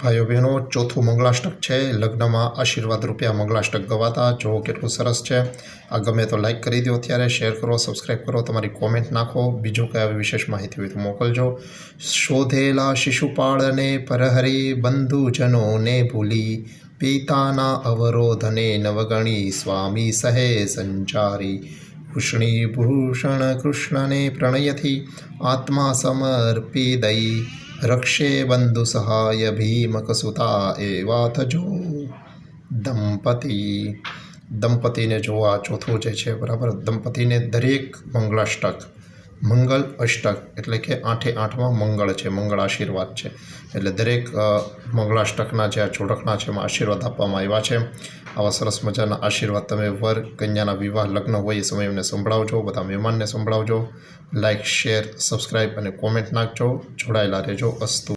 ભાઈઓ બહેનો, ચોથું મંગળાષ્ટક છે. લગ્નમાં આશીર્વાદ રૂપિયા મંગળાષ્ટક ગવાતા જુઓ કેટલું સરસ છે. આ ગમે તો લાઈક કરી દો, અત્યારે શેર કરો, સબસ્ક્રાઈબ કરો, તમારી કોમેન્ટ નાખો. બીજું કઈ આવી વિશેષ માહિતી હોય તો મોકલજો. શોધેલા શિશુપાળને પરહરી, બંધુજનોને ભૂલી, પિતાના અવરોધને નવગણી, સ્વામી સહે સંચારી, ભૂષણીભૂષણ કૃષ્ણને પ્રણયથી, આત્મા સમર્પી દઈ, રક્ષે બંધુ સહાય ભીમકસુતા, એવા થજો દંપતીને જોવા ચોથું જે છે બરાબર. દંપતીને દરેક મંગળાષ્ટક, મંગલ અષ્ટક એટલે કે 8-8માં મંગળ છે, મંગળ આશીર્વાદ છે. એટલે દરેક મંગળાષ્ટકના જે આ જોડકણા છે એમાં આશીર્વાદ આપવામાં આવ્યા છે. આવા સરસ મજાના આશીર્વાદ તમે વર કન્યાના વિવાહ લગ્ન હોય એ સમયે એમને સંભળાવજો, બધા મહેમાનને સંભળાવજો. લાઇક, શેર, સબસ્ક્રાઈબ અને કોમેન્ટ નાખજો. જોડાયેલા રહેજો. અસ્તુ.